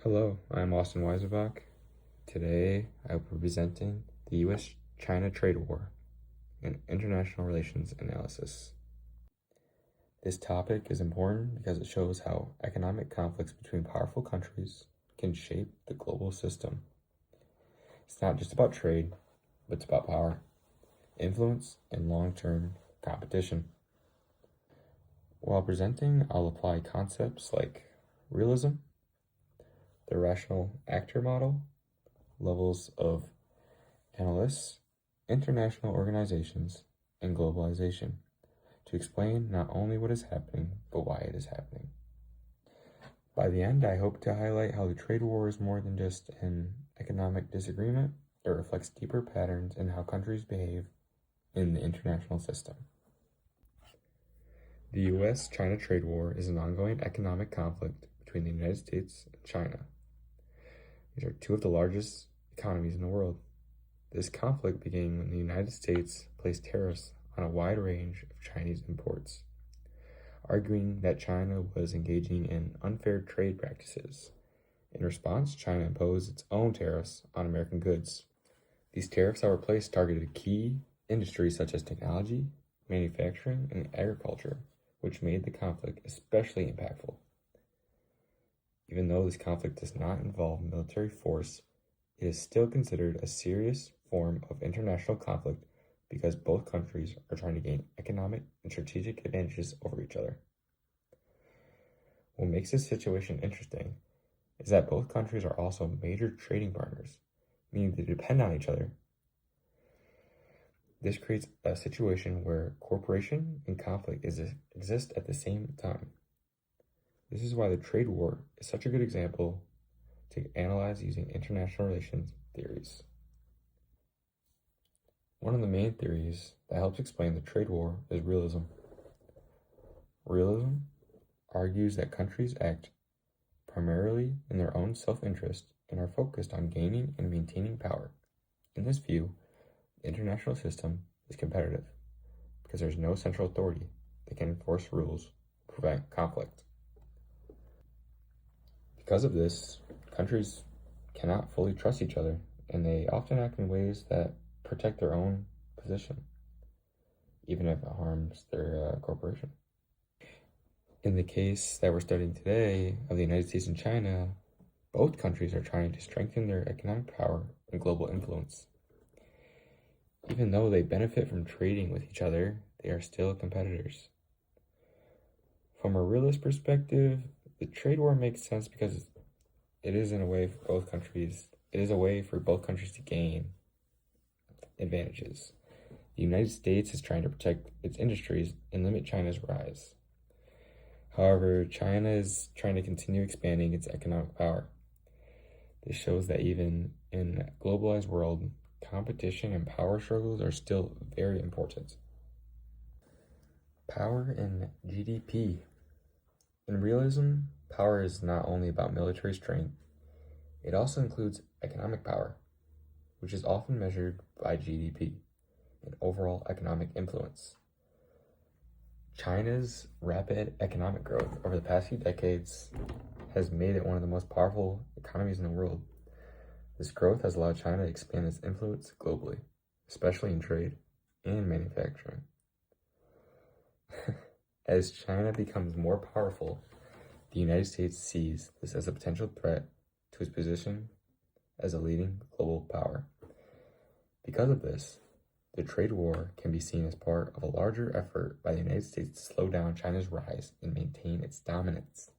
Hello, I'm Austin Weisenbach. Today I will be presenting the US-China trade war and international relations analysis. This topic is important because it shows how economic conflicts between powerful countries can shape the global system. It's not just about trade, but it's about power, influence, and long-term competition. While presenting, I'll apply concepts like realism, the rational actor model, levels of analysts, international organizations, and globalization to explain not only what is happening, but why it is happening. By the end, I hope to highlight how the trade war is more than just an economic disagreement. It reflects deeper patterns in how countries behave in the international system. The US-China trade war is an ongoing economic conflict between the United States and China. These are two of the largest economies in the world. This conflict began when the United States placed tariffs on a wide range of Chinese imports, arguing that China was engaging in unfair trade practices. In response, China imposed its own tariffs on American goods. These tariffs that were placed targeted key industries such as technology, manufacturing, and agriculture, which made the conflict especially impactful. Even though this conflict does not involve military force, it is still considered a serious form of international conflict because both countries are trying to gain economic and strategic advantages over each other. What makes this situation interesting is that both countries are also major trading partners, meaning they depend on each other. This creates a situation where cooperation and conflict exist at the same time. This is why the trade war is such a good example to analyze using international relations theories. One of the main theories that helps explain the trade war is realism. Realism argues that countries act primarily in their own self-interest and are focused on gaining and maintaining power. In this view, the international system is competitive because there's no central authority that can enforce rules to prevent conflict. Because of this, countries cannot fully trust each other, and they often act in ways that protect their own position, even if it harms their corporation. In the case that we're studying today of the United States and China, both countries are trying to strengthen their economic power and global influence. Even though they benefit from trading with each other, they are still competitors. From a realist perspective, the trade war makes sense because it is a way for both countries to gain advantages. The United States is trying to protect its industries and limit China's rise. However, China is trying to continue expanding its economic power. This shows that even in a globalized world, competition and power struggles are still very important. Power and GDP. In realism, power is not only about military strength, it also includes economic power, which is often measured by GDP and overall economic influence. China's rapid economic growth over the past few decades has made it one of the most powerful economies in the world. This growth has allowed China to expand its influence globally, especially in trade and manufacturing. As China becomes more powerful, the United States sees this as a potential threat to its position as a leading global power. Because of this, the trade war can be seen as part of a larger effort by the United States to slow down China's rise and maintain its dominance.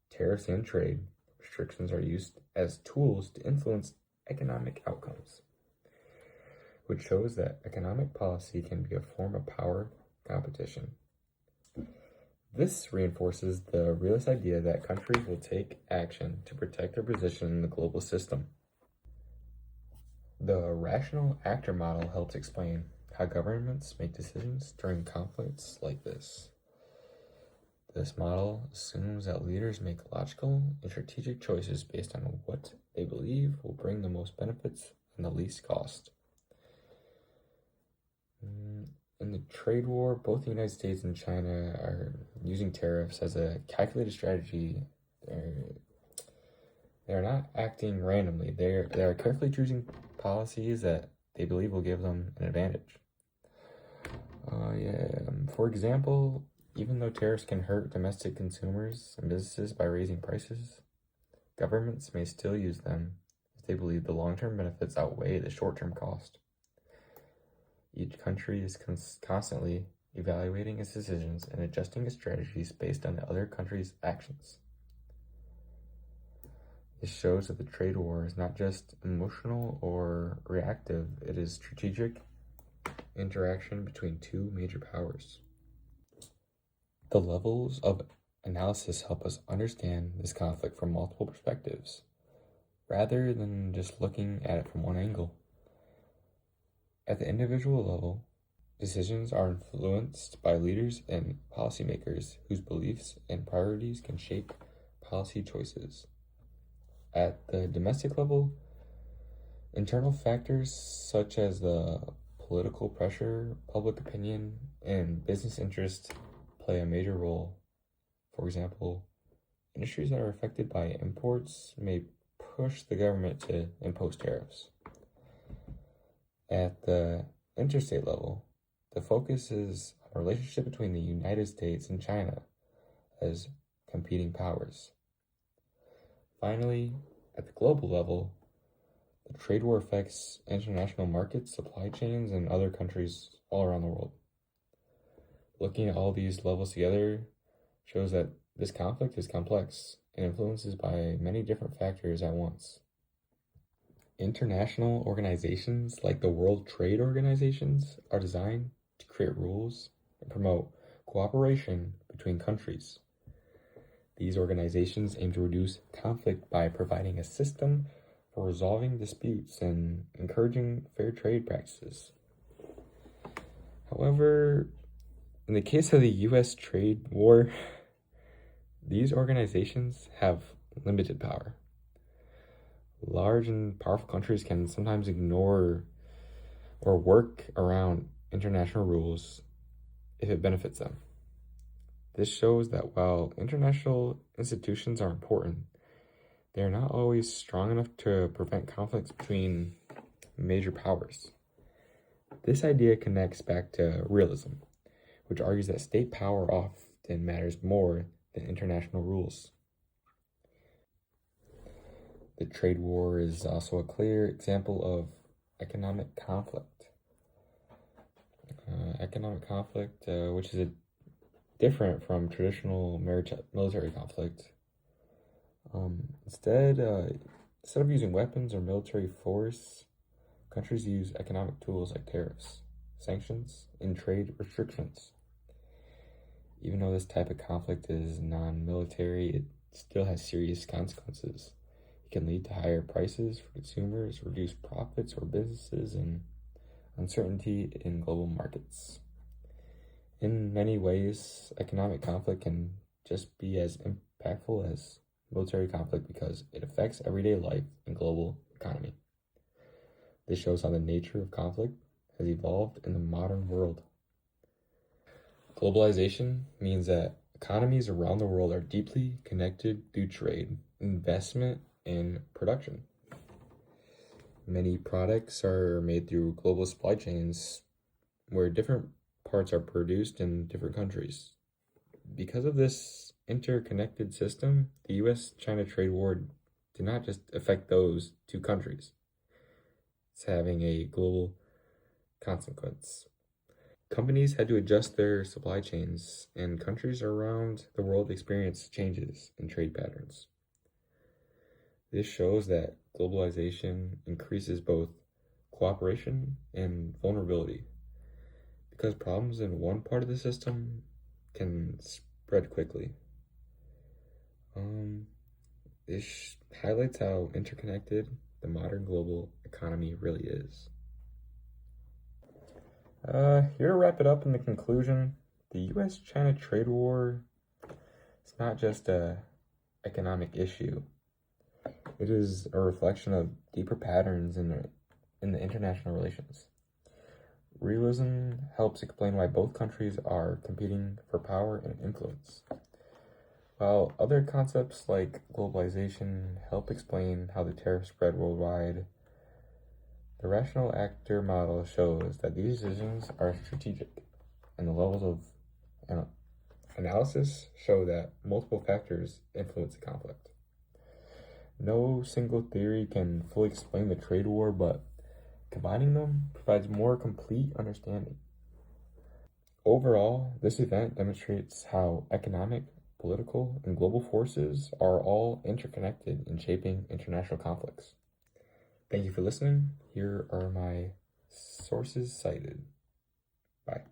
Tariffs and trade restrictions are used as tools to influence economic outcomes, which shows that economic policy can be a form of power competition. This reinforces the realist idea that countries will take action to protect their position in the global system. The rational actor model helps explain how governments make decisions during conflicts like this. This model assumes that leaders make logical and strategic choices based on what they believe will bring the most benefits and the least cost. In the trade war, both the United States and China are using tariffs as a calculated strategy. They are not acting randomly. They are carefully choosing policies that they believe will give them an advantage. For example, even though tariffs can hurt domestic consumers and businesses by raising prices, governments may still use them if they believe the long-term benefits outweigh the short-term cost. Each country is constantly evaluating its decisions and adjusting its strategies based on the other country's actions. This shows that the trade war is not just emotional or reactive, it is strategic interaction between two major powers. The levels of analysis help us understand this conflict from multiple perspectives, rather than just looking at it from one angle. At the individual level, decisions are influenced by leaders and policymakers whose beliefs and priorities can shape policy choices. At the domestic level, internal factors such as the political pressure, public opinion, and business interest play a major role. For example, industries that are affected by imports may push the government to impose tariffs. At the interstate level, the focus is on a relationship between the United States and China as competing powers. Finally, at the global level, the trade war affects international markets, supply chains, and other countries all around the world. Looking at all these levels together shows that this conflict is complex and influences by many different factors at once. International organizations like the World Trade Organizations are designed to create rules and promote cooperation between countries. These organizations aim to reduce conflict by providing a system for resolving disputes and encouraging fair trade practices. However, in the case of the U.S. trade war, these organizations have limited power. Large and powerful countries can sometimes ignore or work around international rules if it benefits them. This shows that while international institutions are important, they are not always strong enough to prevent conflicts between major powers. This idea connects back to realism, which argues that state power often matters more than international rules. The trade war is also a clear example of economic conflict. Which is different from traditional military conflict. Instead of using weapons or military force, countries use economic tools like tariffs, sanctions, and trade restrictions. Even though this type of conflict is non-military, it still has serious consequences. It can lead to higher prices for consumers, reduced profits for businesses, and uncertainty in global markets. In many ways, economic conflict can just be as impactful as military conflict because it affects everyday life and global economy. This shows how the nature of conflict has evolved in the modern world. Globalization means that economies around the world are deeply connected through trade, investment, and production. Many products are made through global supply chains where different parts are produced in different countries. Because of this interconnected system, the US-China trade war did not just affect those two countries. It's having a global consequence. Companies had to adjust their supply chains, and countries around the world experienced changes in trade patterns. This shows that globalization increases both cooperation and vulnerability, because problems in one part of the system can spread quickly. This highlights how interconnected the modern global economy really is. Here to wrap it up in the conclusion, the US-China trade war is not just an economic issue. It is a reflection of deeper patterns in the international relations. Realism helps explain why both countries are competing for power and influence. While other concepts like globalization help explain how the tariff spread worldwide, the rational actor model shows that these decisions are strategic, and the levels of analysis show that multiple factors influence the conflict. No single theory can fully explain the trade war, but combining them provides more complete understanding. Overall, this event demonstrates how economic, political, and global forces are all interconnected in shaping international conflicts. Thank you for listening. Here are my sources cited. Bye.